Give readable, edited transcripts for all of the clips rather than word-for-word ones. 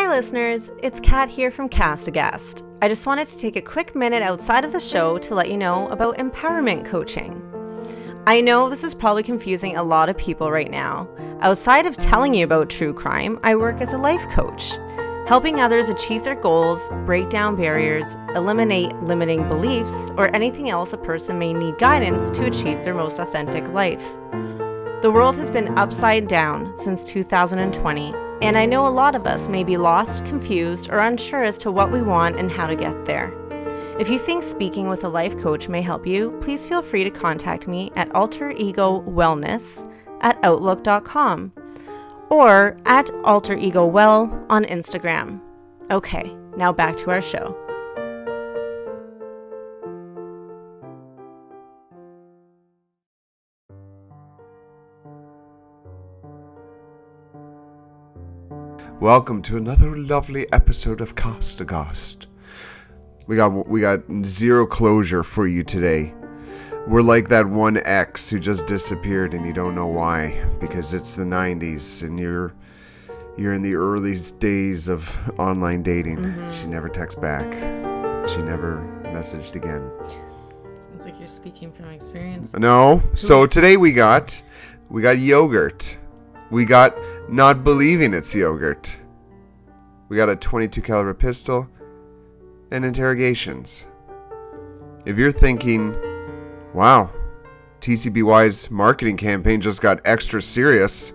Hi listeners, it's Kat here from Castbox. I just wanted to take a quick minute outside of the show to let you know about empowerment coaching. I know this is probably confusing a lot of people right now. Outside of telling you about true crime, I work as a life coach, helping others achieve their goals, break down barriers, eliminate limiting beliefs, or anything else a person may need guidance to achieve their most authentic life. The world has been upside down since 2020, and I know a lot of us may be lost, confused, or unsure as to what we want and how to get there. If you think speaking with a life coach may help you, please feel free to contact me at alteregowellness@outlook.com or at alteregowell on Instagram. Okay, now back to our show. Welcome to another lovely episode of Aghast. We got zero closure for you today. We're like that one ex who just disappeared and you don't know why, because it's the 90s and you're in the early days of online dating. She never texts back. She never messaged again. Sounds like you're speaking from experience. No. So today we got yogurt. We got not believing it's yogurt. We got a .22 caliber pistol and interrogations. If you're thinking, wow, TCBY's marketing campaign just got extra serious,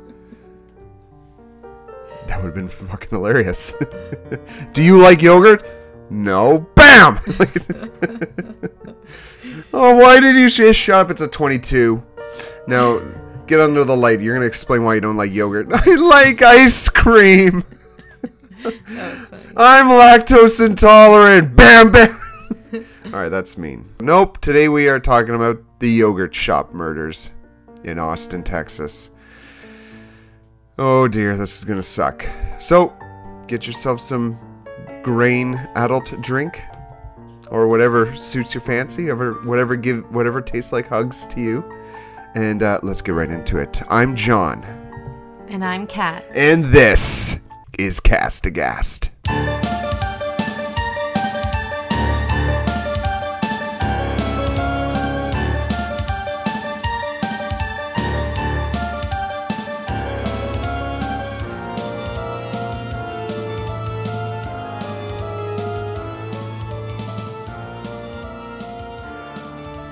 that would have been fucking hilarious. Do you like yogurt? No. Bam! Oh, why did you shut up? It's a .22. Now, get under the light. You're going to explain why you don't like yogurt. I like ice cream. That was funny. I'm lactose intolerant. Bam, bam. Alright, that's mean. Nope. Today we are talking about the yogurt shop murders in Austin, Texas. Oh dear, this is going to suck. So, get yourself some grain adult drink. Or whatever suits your fancy. Whatever tastes like hugs to you. And let's get right into it. I'm John. And I'm Kat. And this is Aghast.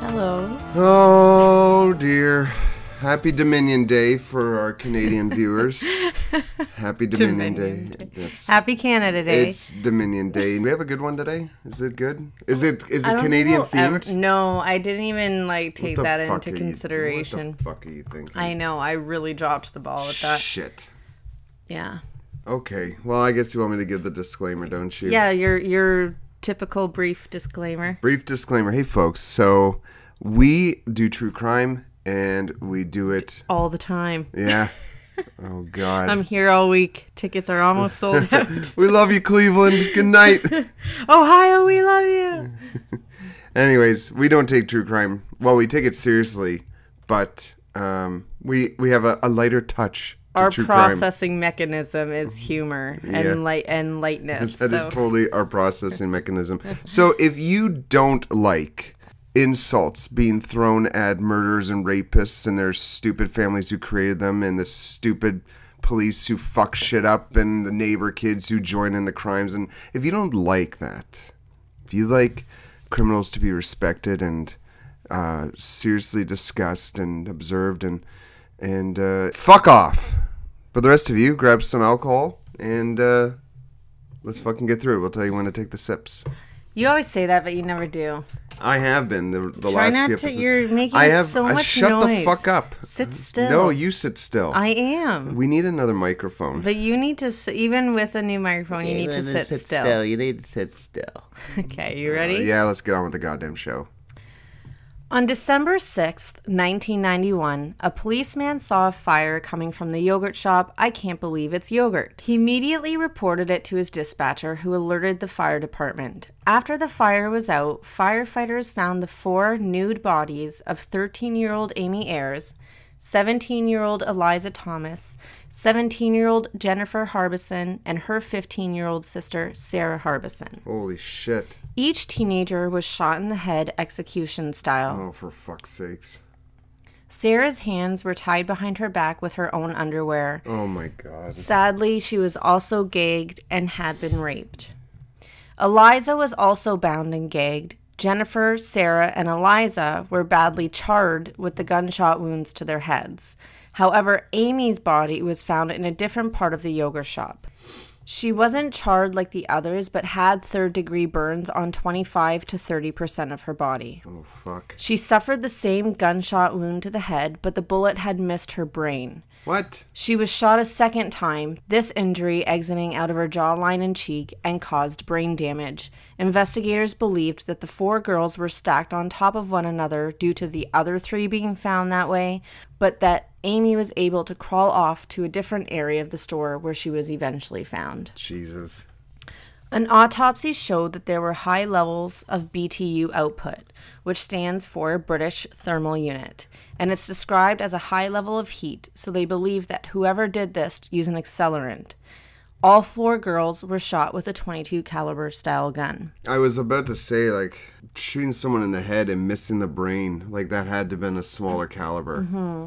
Hello. Oh dear. Happy Dominion Day for our Canadian viewers. Happy Dominion Day. Yes. Happy Canada Day. It's Dominion Day. We have a good one today? Is it good? Is it Canadian themed? No, I didn't even take that into consideration. What the fuck are you thinking? I know, I really dropped the ball with that. Shit. Yeah. Okay. Well, I guess you want me to give the disclaimer, don't you? Yeah, your typical brief disclaimer. Brief disclaimer. Hey folks, so we do true crime. And we do it all the time. Yeah. Oh, God. I'm here all week. Tickets are almost sold out. We love you, Cleveland. Good night. Ohio, we love you. Anyways, we don't take true crime. Well, we take it seriously, but we have a lighter touch to our true processing crime. mechanism is humor and lightness. That is totally our processing mechanism. So if you don't like insults being thrown at murderers and rapists and their stupid families who created them and the stupid police who fuck shit up and the neighbor kids who join in the crimes, and if you don't like that, if you like criminals to be respected and seriously discussed and observed and fuck off. But the rest of you, grab some alcohol and let's fucking get through it. We'll tell you when to take the sips. You always say that, but you never do. I have been the last few episodes. You're making so much shut noise. the fuck up. Sit still. No, you sit still. I am. We need another microphone. But you need to, even with a new microphone, you need to sit still. You need to sit still. Okay, you ready? Yeah, let's get on with the goddamn show. On December 6th, 1991, a policeman saw a fire coming from the yogurt shop. I can't believe it's yogurt. He immediately reported it to his dispatcher, who alerted the fire department. After the fire was out, firefighters found the 4 nude bodies of 13-year-old Amy Ayers, 17-year-old Eliza Thomas, 17-year-old Jennifer Harbison, and her 15-year-old sister, Sarah Harbison. Holy shit. Each teenager was shot in the head execution style. Oh, for fuck's sakes. Sarah's hands were tied behind her back with her own underwear. Oh my God. Sadly, she was also gagged and had been raped. Eliza was also bound and gagged. Jennifer, Sarah, and Eliza were badly charred with the gunshot wounds to their heads. However, Amy's body was found in a different part of the yogurt shop. She wasn't charred like the others, but had third-degree burns on 25 to 30% of her body. Oh, fuck. She suffered the same gunshot wound to the head, but the bullet had missed her brain. What? She was shot a second time, this injury exiting out of her jawline and cheek and caused brain damage. Investigators believed that the 4 girls were stacked on top of one another due to the other 3 being found that way, but that Amy was able to crawl off to a different area of the store where she was eventually found. Jesus. An autopsy showed that there were high levels of BTU output, which stands for British Thermal Unit, and it's described as a high level of heat, so they believe that whoever did this used an accelerant. All 4 girls were shot with a .22 caliber style gun. I was about to say, like, shooting someone in the head and missing the brain, like that had to have been a smaller caliber. Mm-hmm.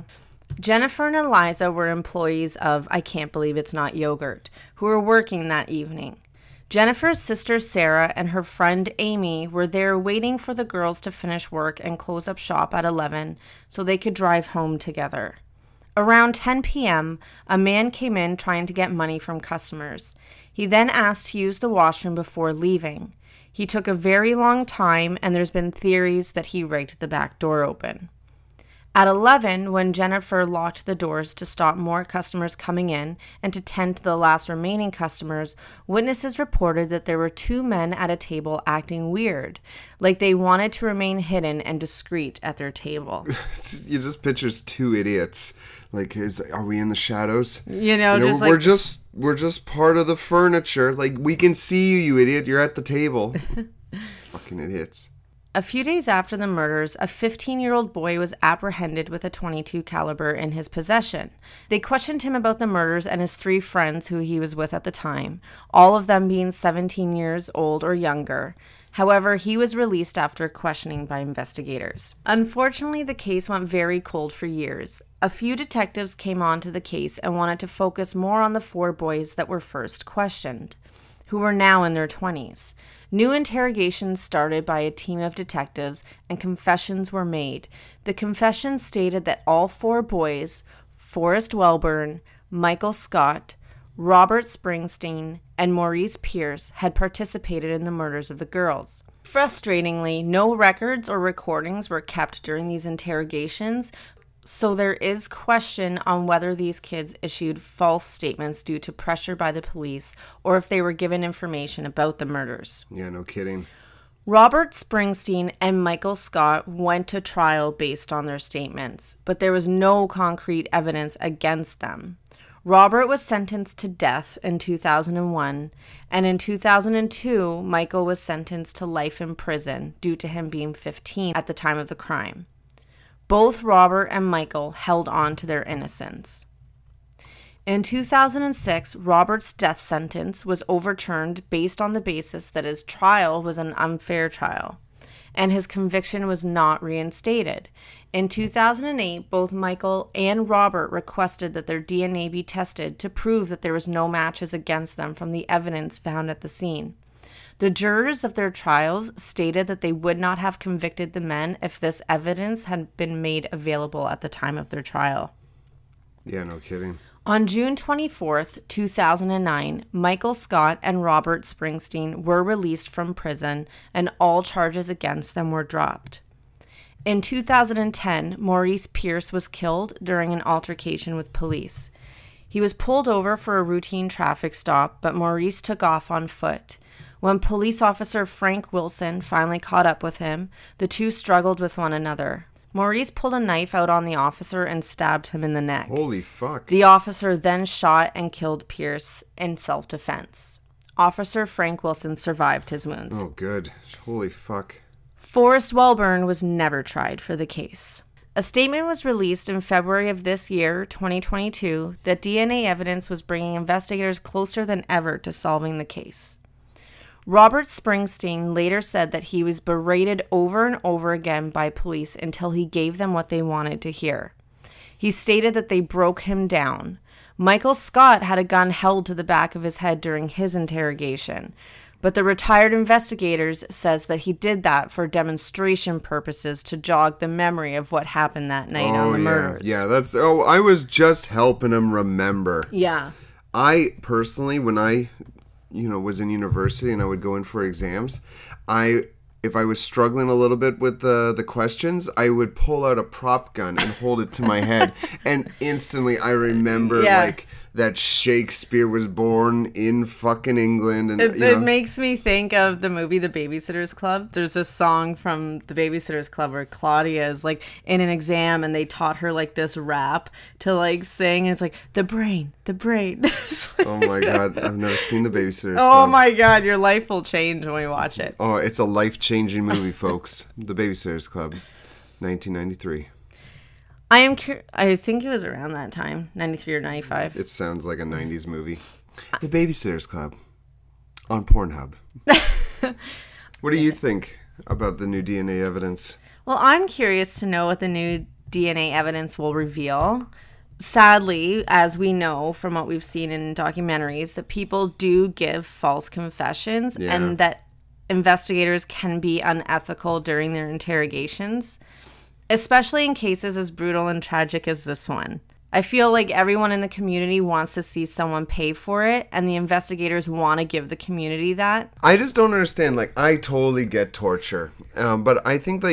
Jennifer and Eliza were employees of I Can't Believe It's Not Yogurt, who were working that evening. Jennifer's sister Sarah and her friend Amy were there waiting for the girls to finish work and close up shop at 11 so they could drive home together. Around 10 p.m., a man came in trying to get money from customers. He then asked to use the washroom before leaving. He took a very long time, and there's been theories that he rigged the back door open. At 11, when Jennifer locked the doors to stop more customers coming in and to tend to the last remaining customers, witnesses reported that there were 2 men at a table acting weird, like they wanted to remain hidden and discreet at their table. You just pictures 2 idiots. Like, are we in the shadows? Just like, we're just part of the furniture. Like, we can see you, you idiot. You're at the table. Fucking idiots. A few days after the murders, a 15-year-old boy was apprehended with a .22 caliber in his possession. They questioned him about the murders and his 3 friends who he was with at the time, all of them being 17 years old or younger. However, he was released after questioning by investigators. Unfortunately, the case went very cold for years. A few detectives came onto the case and wanted to focus more on the 4 boys that were first questioned, who were now in their 20s. New interrogations started by a team of detectives and confessions were made. The confessions stated that all 4 boys, Forrest Wellburn, Michael Scott, Robert Springsteen, and Maurice Pierce, had participated in the murders of the girls. Frustratingly, no records or recordings were kept during these interrogations, so there is question on whether these kids issued false statements due to pressure by the police or if they were given information about the murders. Yeah, no kidding. Robert Springsteen and Michael Scott went to trial based on their statements, but there was no concrete evidence against them. Robert was sentenced to death in 2001, and in 2002, Michael was sentenced to life in prison due to him being 15 at the time of the crime. Both Robert and Michael held on to their innocence. In 2006, Robert's death sentence was overturned based on the basis that his trial was an unfair trial, and his conviction was not reinstated. In 2008, both Michael and Robert requested that their DNA be tested to prove that there was no matches against them from the evidence found at the scene. The jurors of their trials stated that they would not have convicted the men if this evidence had been made available at the time of their trial. Yeah, no kidding. On June 24th, 2009, Michael Scott and Robert Springsteen were released from prison and all charges against them were dropped. In 2010, Maurice Pierce was killed during an altercation with police. He was pulled over for a routine traffic stop, but Maurice took off on foot. When police officer Frank Wilson finally caught up with him, the 2 struggled with one another. Maurice pulled a knife out on the officer and stabbed him in the neck. Holy fuck. The officer then shot and killed Pierce in self-defense. Officer Frank Wilson survived his wounds. Oh, good. Holy fuck. Forrest Wellburn was never tried for the case. A statement was released in February of this year, 2022, that DNA evidence was bringing investigators closer than ever to solving the case. Robert Springsteen later said that he was berated over and over again by police until he gave them what they wanted to hear. He stated that they broke him down. Michael Scott had a gun held to the back of his head during his interrogation, but the retired investigators says that he did that for demonstration purposes to jog the memory of what happened that night on the murders. Yeah, I was just helping him remember. Yeah. I personally, when I was in university and I would go in for exams, if I was struggling a little bit with the questions, I would pull out a prop gun and hold it to my head, and instantly I remember that Shakespeare was born in fucking England, and it makes me think of the movie The Babysitter's Club. There's this song from The Babysitter's Club where Claudia is like in an exam and they taught her like this rap to like sing, and it's like the brain. Oh my god, I've never seen The Babysitter's Club. Oh my god, your life will change when we watch it. Oh, it's a life-changing movie, folks. The Babysitter's Club, 1993. I think it was around that time, 93 or 95. It sounds like a 90s movie. The Babysitter's Club on Pornhub. What do you think about the new DNA evidence? Well, I'm curious to know what the new DNA evidence will reveal. Sadly, as we know from what we've seen in documentaries, that people do give false confessions and that investigators can be unethical during their interrogations, especially in cases as brutal and tragic as this one. I feel like everyone in the community wants to see someone pay for it, and the investigators want to give the community that. I just don't understand. Like, I totally get torture, but I think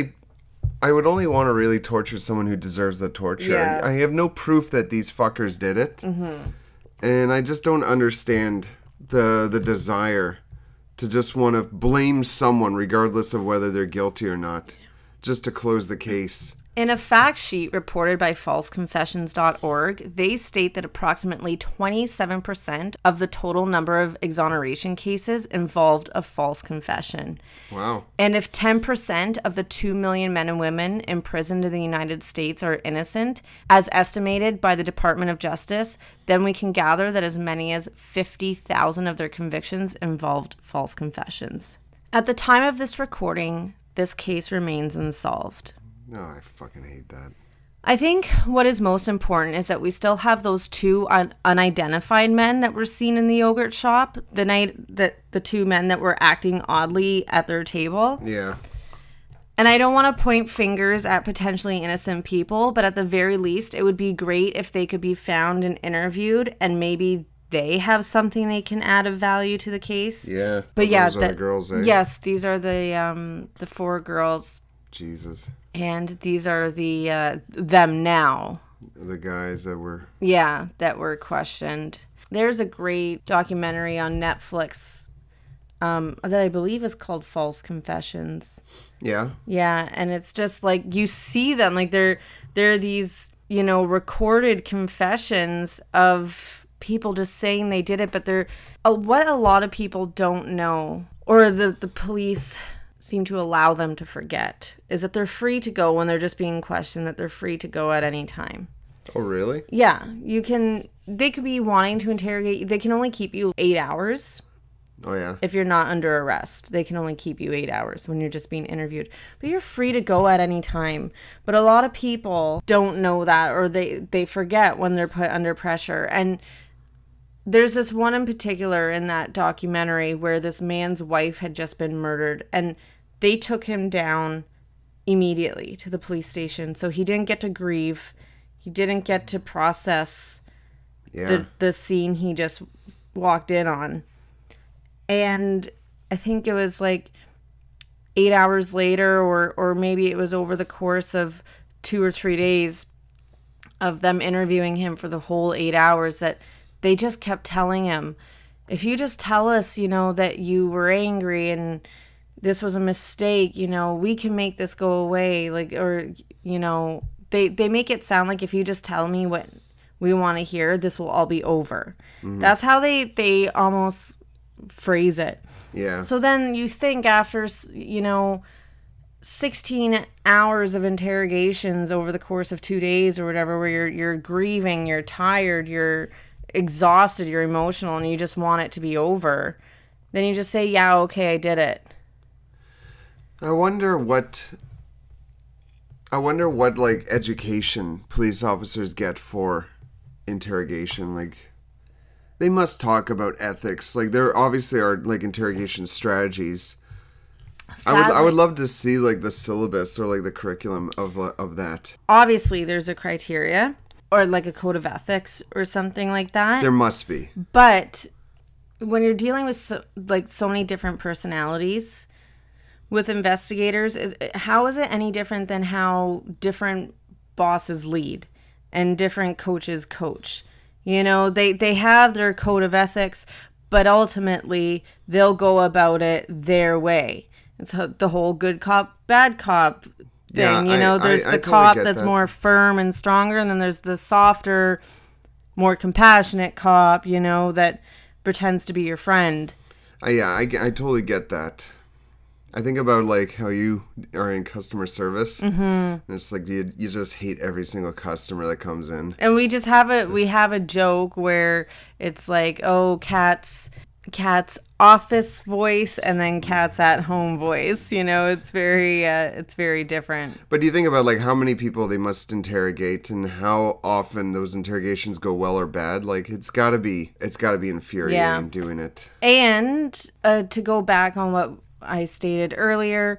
I would only want to really torture someone who deserves the torture. Yeah. I have no proof that these fuckers did it, and I just don't understand the desire to just want to blame someone regardless of whether they're guilty or not, just to close the case. In a fact sheet reported by falseconfessions.org, they state that approximately 27% of the total number of exoneration cases involved a false confession. Wow. And if 10% of the 2 million men and women imprisoned in the United States are innocent, as estimated by the Department of Justice, then we can gather that as many as 50,000 of their convictions involved false confessions. At the time of this recording, this case remains unsolved. No, I fucking hate that. I think what is most important is that we still have those two unidentified men that were seen in the yogurt shop the night that the two men that were acting oddly at their table. Yeah. And I don't want to point fingers at potentially innocent people, but at the very least, it would be great if they could be found and interviewed, and maybe they have something they can add of value to the case. Yeah. But yeah, those are the girls, eh? Yes, these are the 4 girls. Jesus. And these are the them now. The guys that were... Yeah, that were questioned. There's a great documentary on Netflix that I believe is called False Confessions. Yeah? Yeah, and it's just like you see them. Like they're these, recorded confessions of people just saying they did it. But they're... what a lot of people don't know, or the police seem to allow them to forget, is that they're free to go when they're just being questioned, that they're free to go at any time. Oh, really? Yeah. They could be wanting to interrogate you. They can only keep you 8 hours. Oh, yeah. If you're not under arrest, they can only keep you 8 hours when you're just being interviewed. But you're free to go at any time. But a lot of people don't know that, or they forget when they're put under pressure. And there's this one in particular in that documentary where this man's wife had just been murdered, and they took him down immediately to the police station. So he didn't get to grieve. He didn't get to process the scene he just walked in on. And I think it was like 8 hours later, or maybe it was over the course of 2 or 3 days of them interviewing him for the whole 8 hours, that they just kept telling him, if you just tell us, that you were angry and this was a mistake, we can make this go away. Like, or, they make it sound like if you just tell me what we want to hear, this will all be over. Mm-hmm. That's how they almost phrase it. Yeah. So then you think after, 16 hours of interrogations over the course of 2 days or whatever, where you're grieving, you're tired, you're exhausted, you're emotional, and you just want it to be over, then you just say, yeah, okay, I did it. I wonder what like education police officers get for interrogation. Like, they must talk about ethics. Like, there obviously are like interrogation strategies. Sadly, I would love to see like the syllabus or like the curriculum of that. Obviously, there's a criteria or like a code of ethics or something like that. There must be. But when you're dealing with so many different personalities with investigators, how is it any different than how different bosses lead and different coaches coach? You know, they have their code of ethics, but ultimately they'll go about it their way. It's the whole good cop, bad cop thing. Yeah, you know, there's the totally cop that's more firm and stronger, and then there's the softer, more compassionate cop, you know, that pretends to be your friend. I totally get that. I think about like how you are in customer service, and it's like you just hate every single customer that comes in. And we just have a joke where it's like, oh, Kat's office voice and then Kat's at home voice. You know, it's very different. But do you think about like how many people they must interrogate and how often those interrogations go well or bad? Like, it's gotta be infuriating doing it. And to go back on what I stated earlier,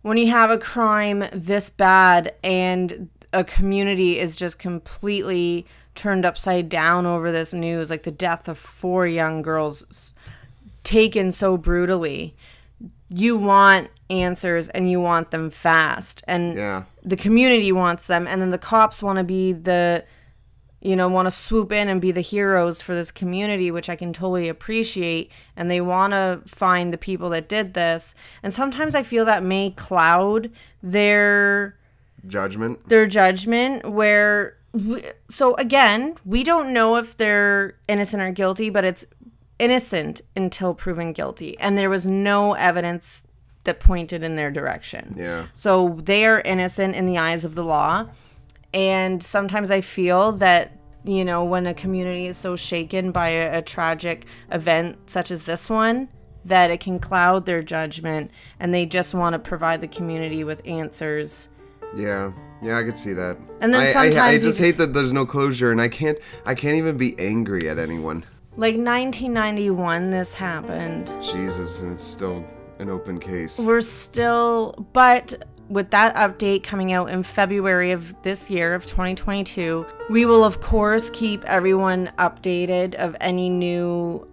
when you have a crime this bad and a community is just completely turned upside down over this news, like the death of 4 young girls taken so brutally, you want answers and you want them fast, and the community wants them, and then the cops want to be want to swoop in and be the heroes for this community, which I can totally appreciate. And they want to find the people that did this. And sometimes I feel that may cloud their judgment. So again, we don't know if they're innocent or guilty, but it's innocent until proven guilty. And there was no evidence that pointed in their direction. Yeah. So they are innocent in the eyes of the law. And sometimes I feel that, you know, when a community is so shaken by a tragic event such as this one, that it can cloud their judgment and they just want to provide the community with answers. Yeah, I could see that. And then sometimes I just hate that there's no closure, and I can't even be angry at anyone. Like 1991, this happened. Jesus, and it's still an open case. But with that update coming out in February of this year of 2022, we will of course keep everyone updated of any new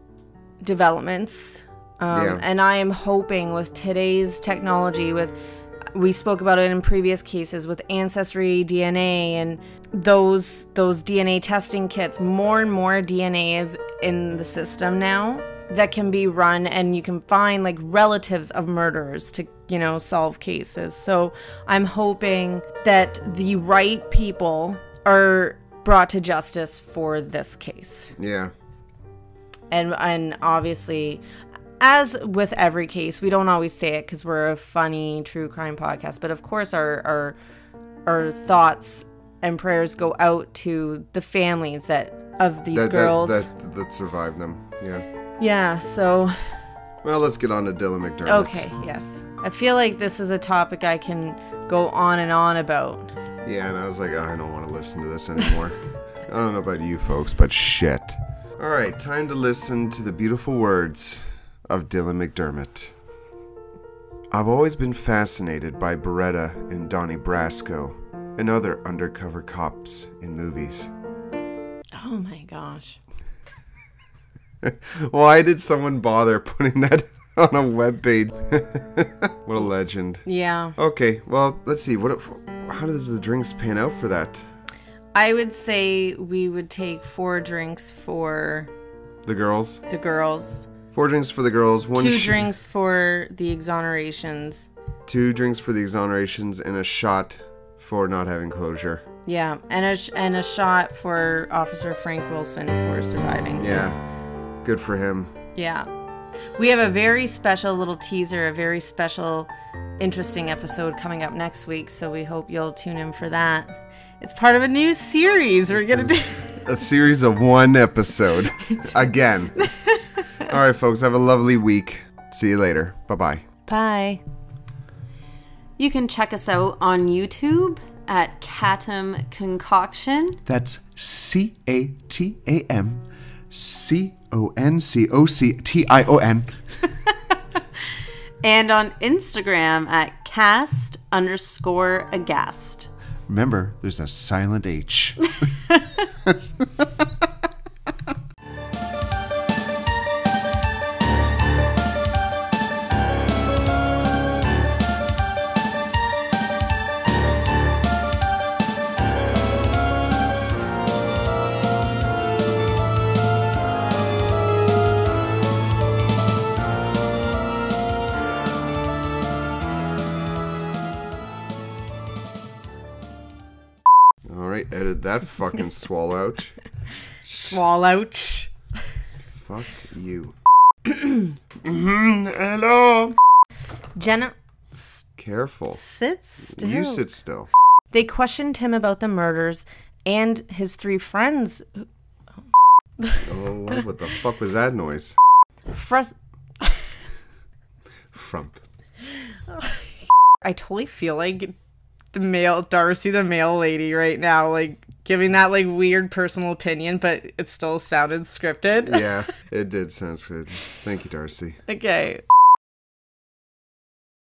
developments. And I am hoping with today's technology, we spoke about it in previous cases with Ancestry DNA and those DNA testing kits, more and more DNA is in the system now that can be run, and you can find like relatives of murderers to, you know, solve cases. So I'm hoping that the right people are brought to justice for this case. Yeah. And obviously, as with every case, we don't always say it because we're a funny true crime podcast, but of course our thoughts and prayers go out to the families of these girls that survived them. Yeah, so... Well, let's get on to Dylan McDermott. Okay, yes. I feel like this is a topic I can go on and on about. Yeah, and I was like, I don't want to listen to this anymore. I don't know about you folks, but shit. Alright, time to listen to the beautiful words of Dylan McDermott. I've always been fascinated by Beretta and Donnie Brasco and other undercover cops in movies. Oh my gosh. Why did someone bother putting that on a webpage? What a legend. Yeah. Okay, well, let's see. How does the drinks pan out for that? I would say we would take 4 drinks for... The girls? 4 drinks for the girls. 2 drinks for the exonerations. 2 drinks for the exonerations and a shot for not having closure. Yeah, and a shot for Officer Frank Wilson for surviving. Yeah, good for him. Yeah. We have a very special little teaser, a very special, interesting episode coming up next week, so we hope you'll tune in for that. It's part of a new series we're going to do. A series of one episode. Again. All right, folks, have a lovely week. See you later. Bye-bye. Bye. You can check us out on YouTube at Catam Concoction. That's Catam Concoction. And on Instagram at cast_Aghast. Remember, there's a silent H. Edit that fucking swallow-ouch. Swallow-ouch. Fuck you. Hello. Jenna. Careful. Sit still. You sit still. They questioned him about the murders and his 3 friends. Oh, what the fuck was that noise? Frump. I totally feel like Darcy, the male lady right now, like giving that like weird personal opinion, but it still sounded scripted. Yeah, it did sound good. Thank you, Darcy. Okay.